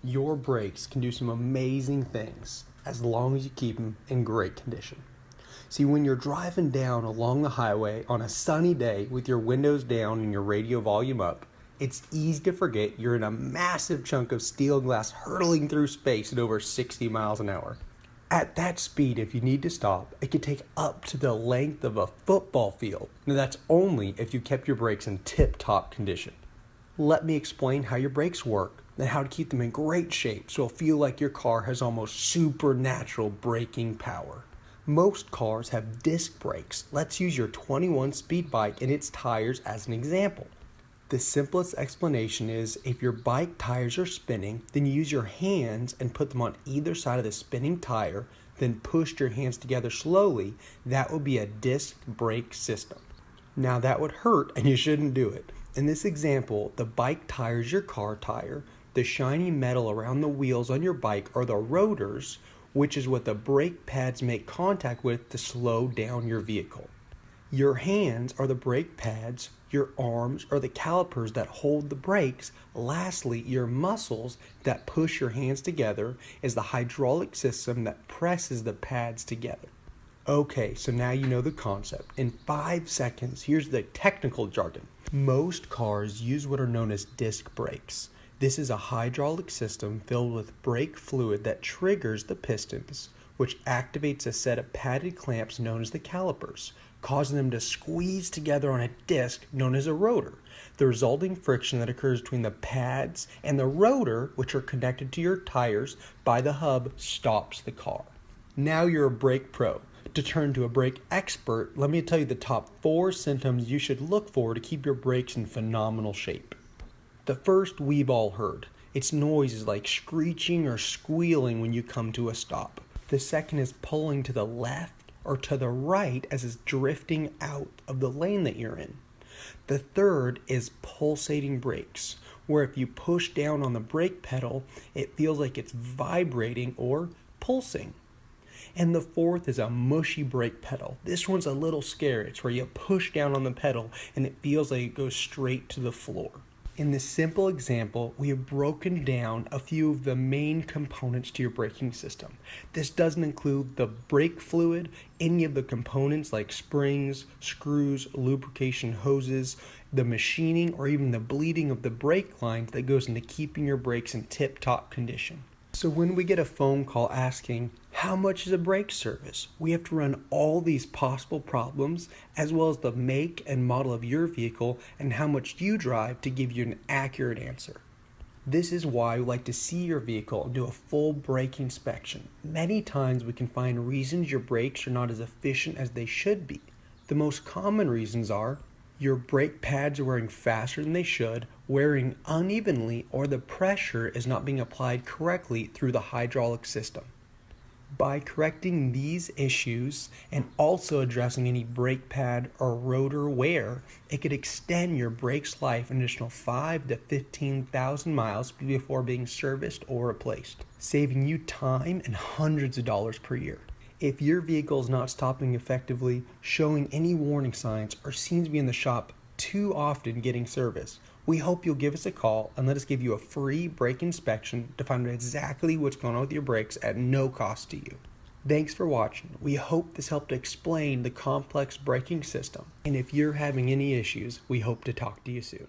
Your brakes can do some amazing things as long as you keep them in great condition. See, when you're driving down along the highway on a sunny day with your windows down and your radio volume up, it's easy to forget you're in a massive chunk of steel glass hurtling through space at over 60 miles an hour. At that speed, if you need to stop, it could take up to the length of a football field. Now that's only if you kept your brakes in tip-top condition. Let me explain how your brakes work and how to keep them in great shape so it'll feel like your car has almost supernatural braking power. Most cars have disc brakes. Let's use your 21 speed bike and its tires as an example. The simplest explanation is if your bike tires are spinning, then you use your hands and put them on either side of the spinning tire, then push your hands together slowly. That would be a disc brake system. Now that would hurt and you shouldn't do it. In this example, the bike tire is your car tire. The shiny metal around the wheels on your bike are the rotors, which is what the brake pads make contact with to slow down your vehicle. Your hands are the brake pads, your arms are the calipers that hold the brakes. Lastly, your muscles that push your hands together is the hydraulic system that presses the pads together. Okay, so now you know the concept. In 5 seconds, here's the technical jargon. Most cars use what are known as disc brakes. This is a hydraulic system filled with brake fluid that triggers the pistons, which activates a set of padded clamps known as the calipers, causing them to squeeze together on a disc known as a rotor. The resulting friction that occurs between the pads and the rotor, which are connected to your tires by the hub, stops the car. Now you're a brake pro. To turn to a brake expert, let me tell you the top 4 symptoms you should look for to keep your brakes in phenomenal shape. The first we've all heard. Its noise is like screeching or squealing when you come to a stop. The second is pulling to the left or to the right as it's drifting out of the lane that you're in. The third is pulsating brakes, where if you push down on the brake pedal, it feels like it's vibrating or pulsing. And the fourth is a mushy brake pedal. This one's a little scary. It's where you push down on the pedal and it feels like it goes straight to the floor. In this simple example, we have broken down a few of the main components to your braking system. This doesn't include the brake fluid, any of the components like springs, screws, lubrication hoses, the machining, or even the bleeding of the brake lines that goes into keeping your brakes in tip-top condition. So when we get a phone call asking, how much is a brake service? We have to run all these possible problems as well as the make and model of your vehicle and how much you drive to give you an accurate answer. This is why we like to see your vehicle and do a full brake inspection. Many times we can find reasons your brakes are not as efficient as they should be. The most common reasons are your brake pads are wearing faster than they should, wearing unevenly, or the pressure is not being applied correctly through the hydraulic system. By correcting these issues and also addressing any brake pad or rotor wear, it could extend your brake's life an additional 5,000 to 15,000 miles before being serviced or replaced, saving you time and hundreds of dollars per year. If your vehicle is not stopping effectively, showing any warning signs, or seems to be in the shop too often getting service, we hope you'll give us a call and let us give you a free brake inspection to find out exactly what's going on with your brakes at no cost to you. Thanks for watching. We hope this helped explain the complex braking system. And if you're having any issues, we hope to talk to you soon.